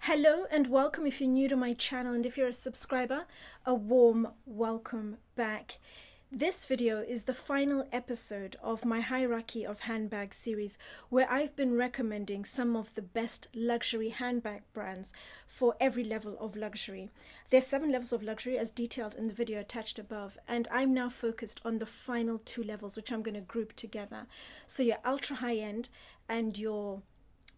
Hello and welcome if you're new to my channel, and if you're a subscriber, a warm welcome back. This video is the final episode of my Hierarchy of Handbags series, where I've been recommending some of the best luxury handbag brands for every level of luxury. There's 7 levels of luxury as detailed in the video attached above, and I'm now focused on the final 2 levels, which I'm going to group together. So your ultra high end and your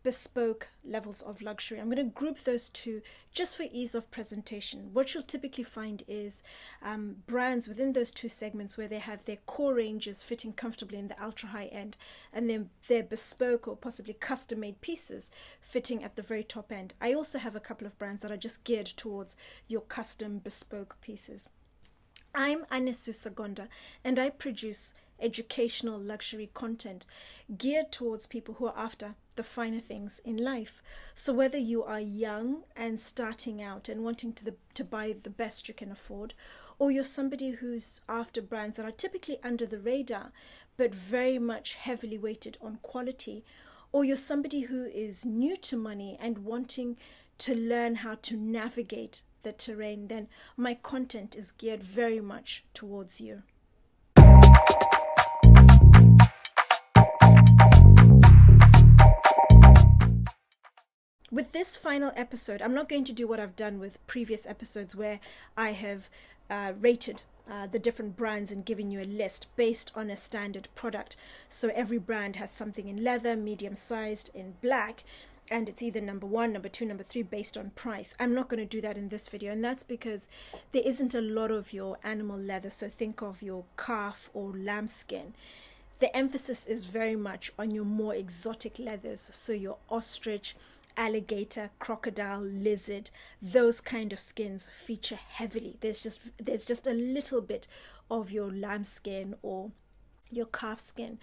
bespoke levels of luxury. I'm going to group those two just for ease of presentation. What you'll typically find is brands within those two segments where they have their core ranges fitting comfortably in the ultra high end, and then their bespoke or possibly custom made pieces fitting at the very top end. I also have a couple of brands that are just geared towards your custom bespoke pieces. I'm Anesu Sagonda, and I produce educational luxury content geared towards people who are after the finer things in life. So whether you are young and starting out and wanting to buy the best you can afford, or you're somebody who's after brands that are typically under the radar but very much heavily weighted on quality, or you're somebody who is new to money and wanting to learn how to navigate the terrain, then my content is geared very much towards you. With this final episode, I'm not going to do what I've done with previous episodes where I have rated the different brands and giving you a list based on a standard product. So every brand has something in leather, medium-sized, in black, and it's either number 1, number 2, number 3 based on price. I'm not going to do that in this video, and that's because there isn't a lot of your animal leather, so think of your calf or lambskin. The emphasis is very much on your more exotic leathers, so your ostrich, alligator, crocodile, lizard, those kind of skins feature heavily. There's just a little bit of your lambskin or your calf skin.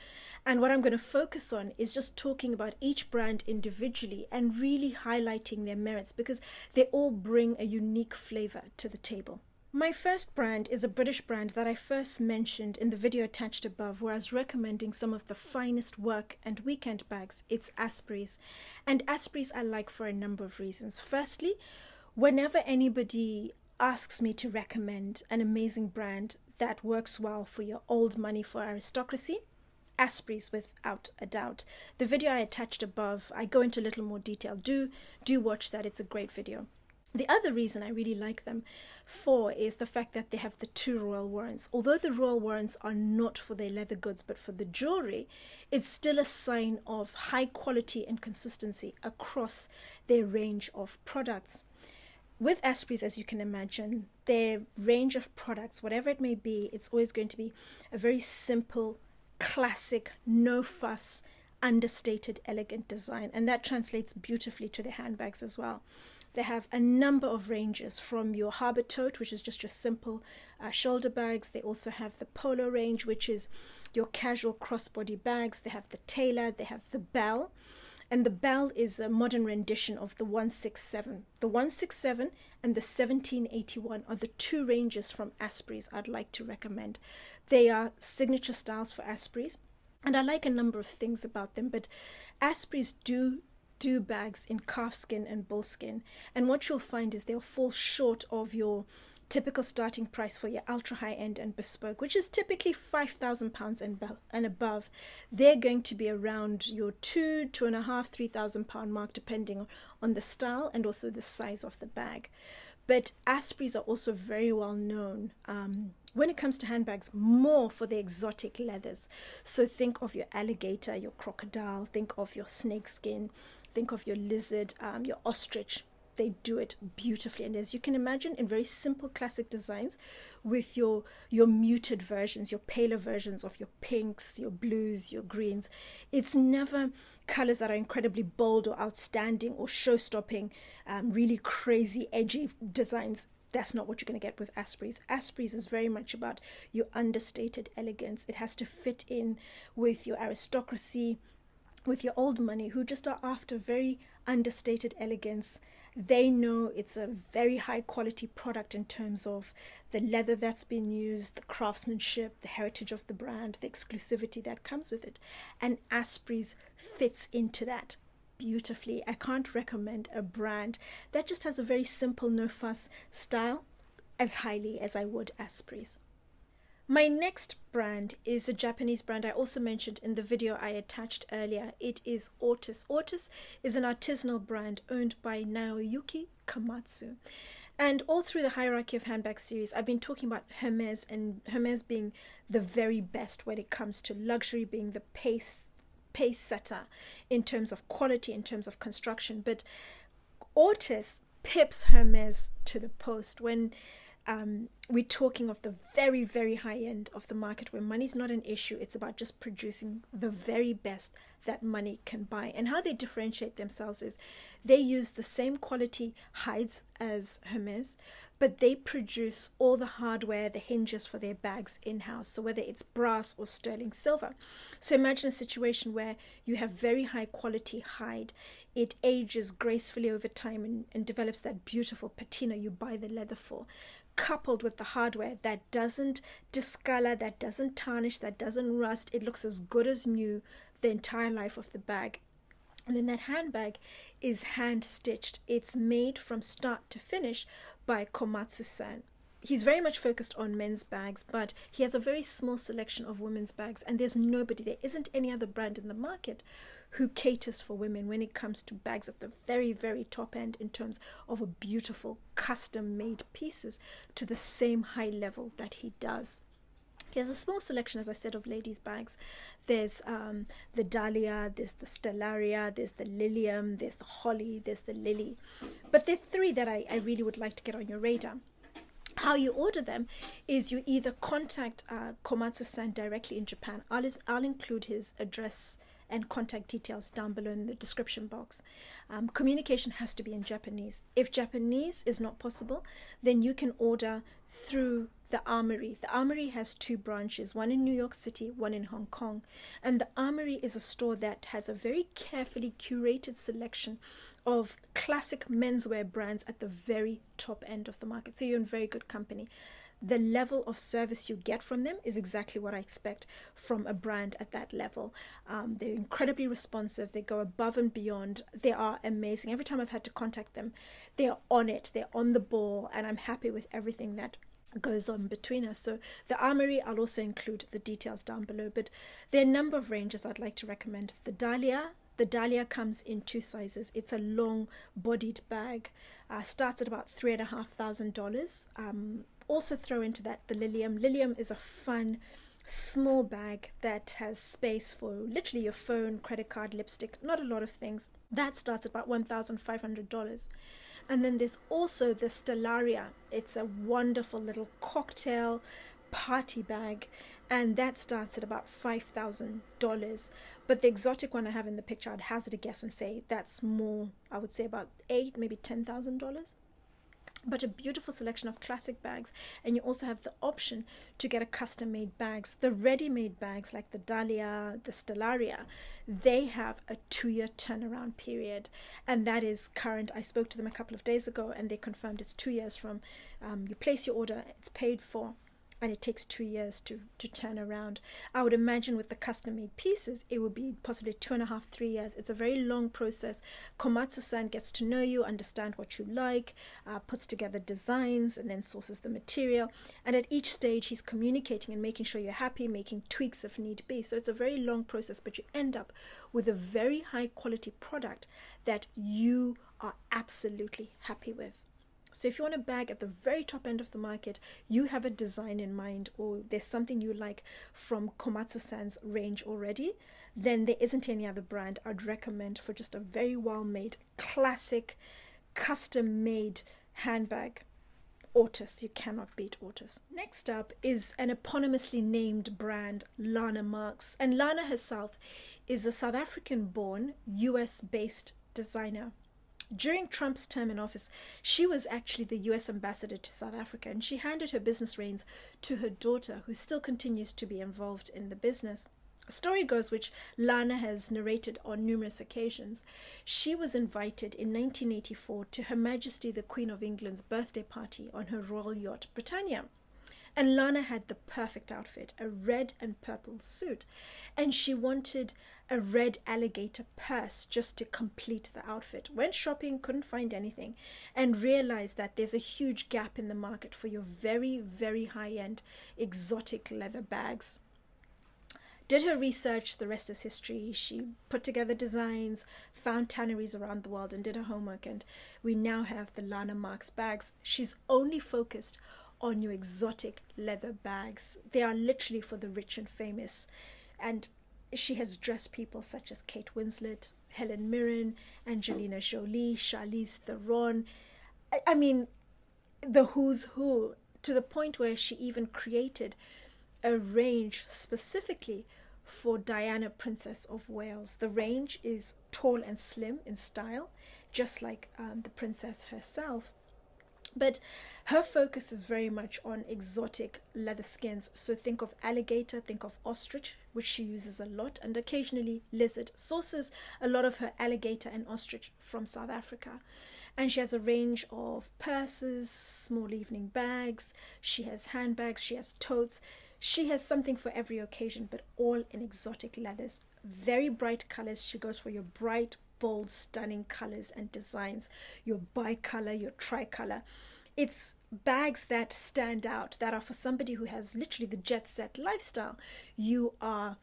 And what I'm going to focus on is just talking about each brand individually and really highlighting their merits, because they all bring a unique flavor to the table. My first brand is a British brand that I first mentioned in the video attached above, where I was recommending some of the finest work and weekend bags. It's Asprey's. And Asprey's I like for a number of reasons. Firstly, whenever anybody asks me to recommend an amazing brand that works well for your old money, for aristocracy, Asprey's without a doubt. The video I attached above, I go into a little more detail. Do watch that. It's a great video. The other reason I really like them for is the fact that they have the 2 royal warrants. Although the royal warrants are not for their leather goods but for the jewelry, it's still a sign of high quality and consistency across their range of products. With Asprey's, as you can imagine, their range of products, whatever it may be, it's always going to be a very simple, classic, no fuss, understated, elegant design, and that translates beautifully to their handbags as well. They have a number of ranges, from your harbor tote, which is just your simple shoulder bags. They also have the polo range, which is your casual crossbody bags. They have the tailor, they have the bell, and the bell is a modern rendition of the 167. The 167 and the 1781 are the 2 ranges from Asprey's I'd like to recommend. They are signature styles for Asprey's, and I like a number of things about them, but Asprey's do bags in calfskin and bullskin, and what you'll find is they'll fall short of your typical starting price for your ultra high end and bespoke, which is typically £5,000 and above. They're going to be around your £2,500, £3,000 mark, depending on the style and also the size of the bag. But Asprey's are also very well known when it comes to handbags, more for the exotic leathers. So think of your alligator, your crocodile, think of your snakeskin, think of your lizard, your ostrich. They do it beautifully, and as you can imagine, in very simple classic designs, with your muted versions, your paler versions of your pinks, your blues, your greens. It's never colors that are incredibly bold or outstanding or show-stopping, really crazy, edgy designs. That's not what you're going to get with Asprey's. Asprey's is very much about your understated elegance. It has to fit in with your aristocracy, with your old money, who just are after very understated elegance. They know it's a very high quality product in terms of the leather that's been used, the craftsmanship, the heritage of the brand, the exclusivity that comes with it. And Asprey's fits into that. beautifully. I can't recommend a brand that just has a very simple, no fuss style as highly as I would Asprey's. My next brand is a Japanese brand I also mentioned in the video I attached earlier. It is Ortus. Ortus is an artisanal brand owned by Naoyuki Komatsu. And all through the hierarchy of handbag series, I've been talking about Hermes, and Hermes being the very best when it comes to luxury, being the pace setter in terms of quality, in terms of construction. But Ortus pips Hermes to the post when we're talking of the very, very high end of the market where money's not an issue. It's about just producing the very best that money can buy. And how they differentiate themselves is they use the same quality hides as Hermes, but they produce all the hardware, the hinges for their bags in-house. So whether it's brass or sterling silver. So imagine a situation where you have very high quality hide. It ages gracefully over time and develops that beautiful patina you buy the leather for, coupled with the hardware that doesn't discolor, that doesn't tarnish, that doesn't rust. It looks as good as new the entire life of the bag. And then that handbag is hand stitched. It's made from start to finish by Komatsu-san. He's very much focused on men's bags, but he has a very small selection of women's bags, and there isn't any other brand in the market who caters for women when it comes to bags at the very, very top end in terms of a beautiful custom-made pieces to the same high level that he does. He has a small selection, as I said, of ladies' bags. There's the Dahlia, there's the Stellaria, there's the Lilium, there's the Holly, there's the Lily. But there are three that I really would like to get on your radar. How you order them is you either contact Komatsu-san directly in Japan. I'll include his address and contact details down below in the description box. Communication has to be in Japanese. If Japanese is not possible, then you can order through the Armory. The Armory has two branches, one in New York City, one in Hong Kong. And the Armory is a store that has a very carefully curated selection of classic menswear brands at the very top end of the market. So you're in very good company. The level of service you get from them is exactly what I expect from a brand at that level. They're incredibly responsive. They go above and beyond. They are amazing. Every time I've had to contact them, they're on it. They're on the ball, and I'm happy with everything that goes on between us. So the Armory, I'll also include the details down below, but there are a number of ranges I'd like to recommend. The Dahlia comes in two sizes. It's a long bodied bag, starts at about $3,500. Also throw into that the Lilium. Lilium is a fun small bag that has space for literally your phone, credit card, lipstick, not a lot of things. That starts at about $1,500. And then there's also the Stellaria. It's a wonderful little cocktail party bag, and that starts at about $5,000. But the exotic one I have in the picture, I'd hazard a guess and say that's more, I would say about $8,000, maybe $10,000. But a beautiful selection of classic bags, and you also have the option to get a custom-made bags. The ready-made bags like the Dahlia, the Stellaria, they have a 2-year turnaround period, and that is current. I spoke to them a couple of days ago, and they confirmed it's 2 years from you place your order, it's paid for, and it takes 2 years to turn around. I would imagine with the custom-made pieces, it would be possibly 2.5, 3 years. It's a very long process. Komatsu-san gets to know you, understand what you like, puts together designs, and then sources the material. And at each stage, he's communicating and making sure you're happy, making tweaks if need be. So it's a very long process, but you end up with a very high-quality product that you are absolutely happy with. So if you want a bag at the very top end of the market, you have a design in mind, or there's something you like from Komatsu-san's range already, then there isn't any other brand I'd recommend for just a very well-made, classic, custom-made handbag. Ortus. You cannot beat Ortus. Next up is an eponymously named brand, Lana Marks. And Lana herself is a South African-born, US-based designer. During Trump's term in office, she was actually the US ambassador to South Africa, and she handed her business reins to her daughter, who still continues to be involved in the business. A story goes, which Lana has narrated on numerous occasions. She was invited in 1984 to Her Majesty the Queen of England's birthday party on her royal yacht, Britannia. And Lana had the perfect outfit, a red and purple suit. And she wanted a red alligator purse just to complete the outfit. Went shopping, couldn't find anything, and realized that there's a huge gap in the market for your very, very high-end exotic leather bags. Did her research, the rest is history. She put together designs, found tanneries around the world, and did her homework, and we now have the Lana Marks bags. She's only focused on your exotic leather bags. They are literally for the rich and famous, and she has dressed people such as Kate Winslet, Helen Mirren, Angelina Jolie, Charlize Theron. I mean, the who's who, to the point where she even created a range specifically for Diana, Princess of Wales. The range is tall and slim in style, just like the princess herself. But her focus is very much on exotic leather skins. So think of alligator, think of ostrich, which she uses a lot, and occasionally lizard. Sources a lot of her alligator and ostrich from South Africa. And she has a range of purses, small evening bags. She has handbags, she has totes. She has something for every occasion, but all in exotic leathers. Very bright colors. She goes for your bright, bold, stunning colors and designs. Your bicolor, your tricolor. It's bags that stand out, that are for somebody who has literally the jet set lifestyle. You are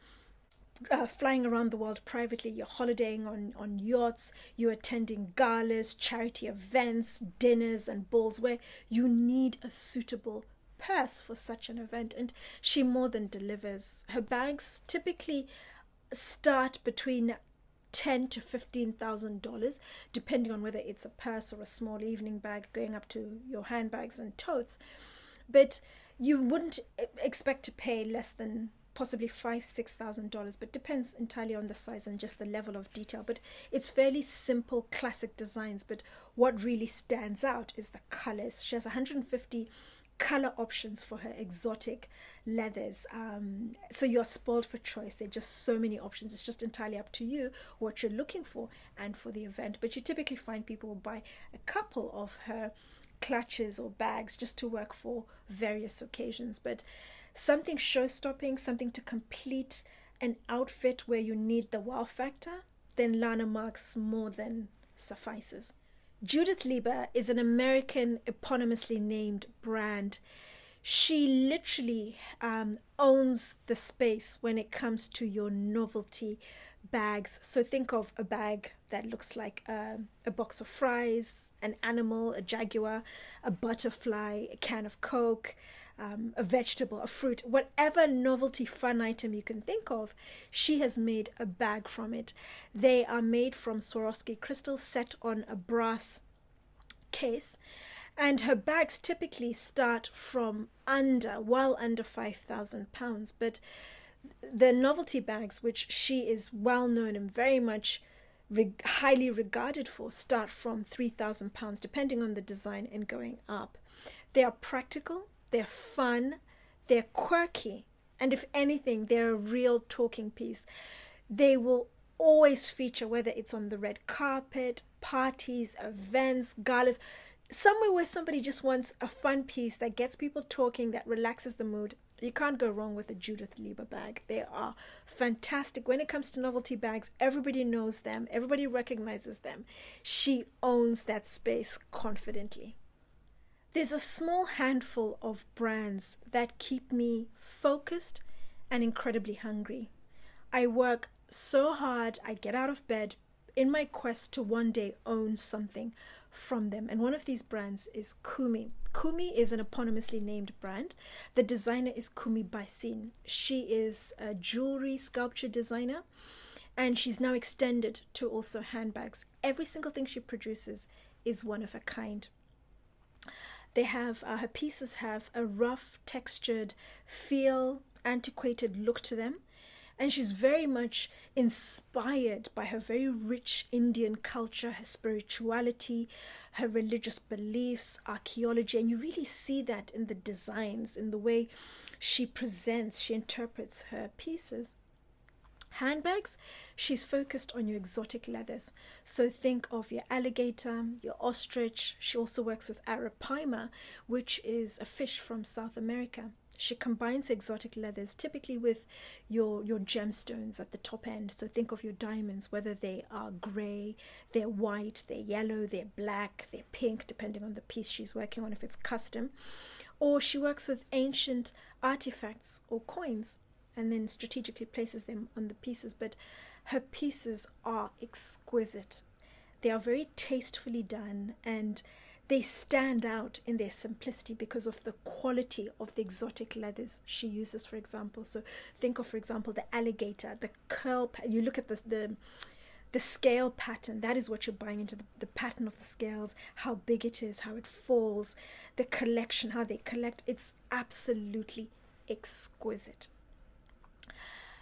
flying around the world privately, you're holidaying on yachts, you're attending galas, charity events, dinners and balls where you need a suitable purse for such an event, and she more than delivers. Her bags typically start between $10,000 to $15,000, depending on whether it's a purse or a small evening bag, going up to your handbags and totes. But you wouldn't expect to pay less than possibly $5,000-$6,000, but depends entirely on the size and just the level of detail. But it's fairly simple, classic designs. But what really stands out is the colors. She has 150 color options for her exotic leathers, so you're spoiled for choice. There are just so many options. It's just entirely up to you what you're looking for and for the event. But you typically find people will buy a couple of her clutches or bags just to work for various occasions. But something show-stopping, something to complete an outfit where you need the wow factor, then Lana Marks more than suffices. Judith Leiber is an American eponymously named brand. She literally owns the space when it comes to your novelty bags. So think of a bag that looks like a box of fries, an animal, a jaguar, a butterfly, a can of Coke, a vegetable, a fruit, whatever novelty fun item you can think of, she has made a bag from it. They are made from Swarovski crystals set on a brass case, and her bags typically start from well under £5,000. But the novelty bags, which she is well known and very much highly regarded for, start from £3,000, depending on the design and going up. They are practical, they're fun, they're quirky, and if anything, they're a real talking piece. They will always feature, whether it's on the red carpet, parties, events, galas, somewhere where somebody just wants a fun piece that gets people talking, that relaxes the mood. You can't go wrong with a Judith Leiber bag. They are fantastic. When it comes to novelty bags, everybody knows them, everybody recognizes them. She owns that space confidently. There's a small handful of brands that keep me focused and incredibly hungry. I work so hard, I get out of bed in my quest to one day own something from them. And one of these brands is Coomi. Coomi is an eponymously named brand. The designer is Coomi Baisin. She is a jewelry sculpture designer, and she's now extended to also handbags. Every single thing she produces is one of a kind. They have, her pieces have a rough, textured feel, antiquated look to them. And she's very much inspired by her very rich Indian culture, her spirituality, her religious beliefs, archaeology. And you really see that in the designs, in the way she presents, she interprets her pieces. Handbags, she's focused on your exotic leathers. So think of your alligator, your ostrich. She also works with arapaima, which is a fish from South America. She combines exotic leathers typically with your gemstones at the top end. So think of your diamonds, whether they are grey, they're white, they're yellow, they're black, they're pink, depending on the piece she's working on, if it's custom. Or she works with ancient artifacts or coins and then strategically places them on the pieces. But her pieces are exquisite. They are very tastefully done, and they stand out in their simplicity because of the quality of the exotic leathers she uses, for example. So think of, for example, the alligator, the curl. You look at the scale pattern. That is what you're buying into, the pattern of the scales, how big it is, how it falls, the collection, how they collect. It's absolutely exquisite.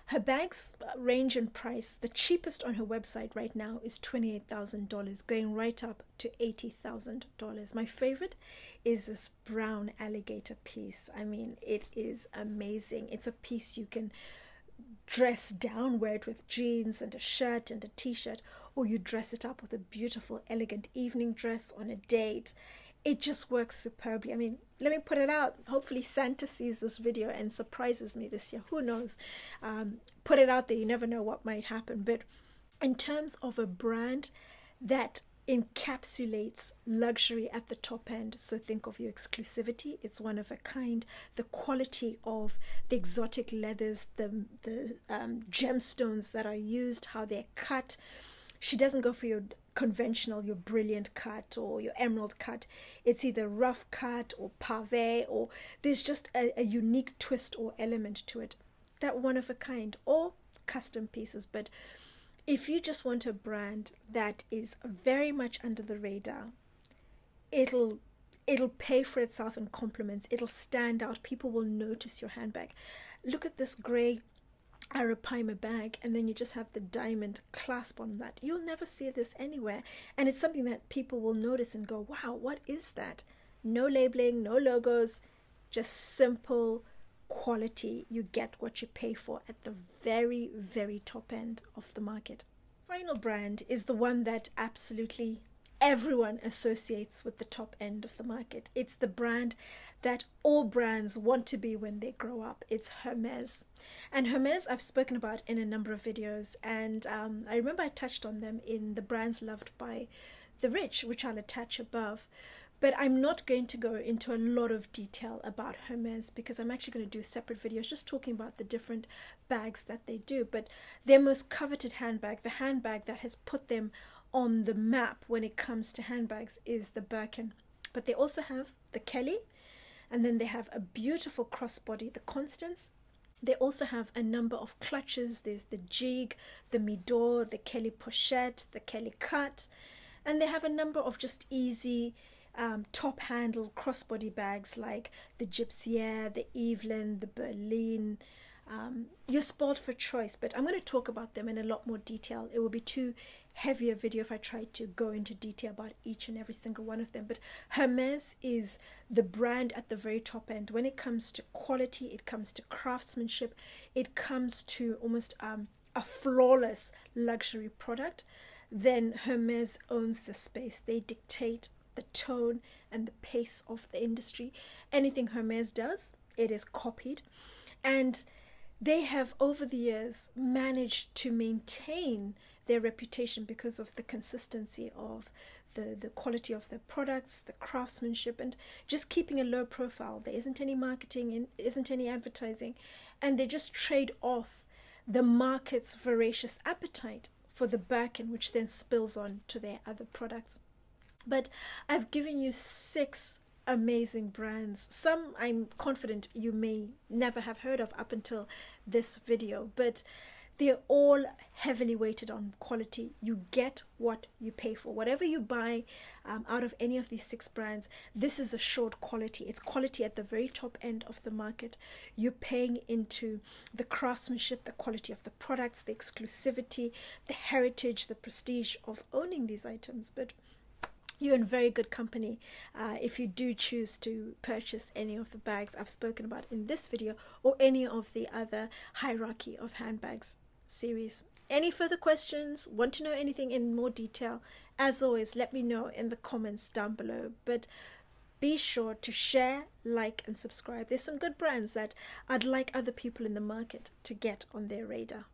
Her bags range in price. The cheapest on her website right now is $28,000, going right up to $80,000. My favorite is this brown alligator piece. I mean, it is amazing. It's a piece you can dress down, wear it with jeans and a shirt and a t-shirt, or you dress it up with a beautiful, elegant evening dress on a date. It just works superbly. I mean, let me put it out. Hopefully Santa sees this video and surprises me this year. Who knows? Put it out there. You never know what might happen. But in terms of a brand that encapsulates luxury at the top end, so think of your exclusivity. It's one of a kind. The quality of the exotic leathers, the gemstones that are used, how they're cut. She doesn't go for your conventional, your brilliant cut or your emerald cut. It's either rough cut or pavé, or there's just a unique twist or element to it. That one of a kind, or custom pieces. But if you just want a brand that is very much under the radar, it'll pay for itself in compliments. It'll stand out. People will notice your handbag. Look at this grey Arapaima bag, and then you just have the diamond clasp on that. You'll never see this anywhere, and it's something that people will notice and go, wow, what is that? No labeling, no logos, just simple quality. You get what you pay for at the very, very top end of the market. Final brand is the one that absolutely everyone associates with the top end of the market. It's the brand that all brands want to be when they grow up. It's Hermes. And Hermes I've spoken about in a number of videos, and I remember I touched on them in the brands loved by the rich, which I'll attach above. But I'm not going to go into a lot of detail about Hermes because I'm actually going to do separate videos just talking about the different bags that they do. But their most coveted handbag, the handbag that has put them on the map when it comes to handbags, is the Birkin. But they also have the Kelly, and then they have a beautiful crossbody, the Constance. They also have a number of clutches. There's the Jig, the Midor, the Kelly Pochette, the Kelly Cut, and they have a number of just easy top handle crossbody bags like the Gypsier, the Evelyn, the Berlin. You're spoiled for choice, but I'm going to talk about them in a lot more detail. It will be too heavy a video if I try to go into detail about each and every single one of them. But Hermes is the brand at the very top end. When it comes to quality, it comes to craftsmanship, it comes to almost a flawless luxury product, then Hermes owns the space. They dictate the tone and the pace of the industry. Anything Hermes does, it is copied. And they have over the years managed to maintain their reputation because of the consistency of the quality of their products, the craftsmanship, and just keeping a low profile. There isn't any marketing and isn't any advertising, and they just trade off the market's voracious appetite for the Birkin, which then spills on to their other products. But I've given you 6 amazing brands. Some I'm confident you may never have heard of up until this video, but they're all heavily weighted on quality. You get what you pay for. Whatever you buy out of any of these 6 brands, this is assured quality. It's quality at the very top end of the market. You're paying into the craftsmanship, the quality of the products, the exclusivity, the heritage, the prestige of owning these items. But you're in very good company if you do choose to purchase any of the bags I've spoken about in this video or any of the other hierarchy of handbags series. Any further questions? Want to know anything in more detail? As always, let me know in the comments down below. But be sure to share, like, and subscribe. There's some good brands that I'd like other people in the market to get on their radar.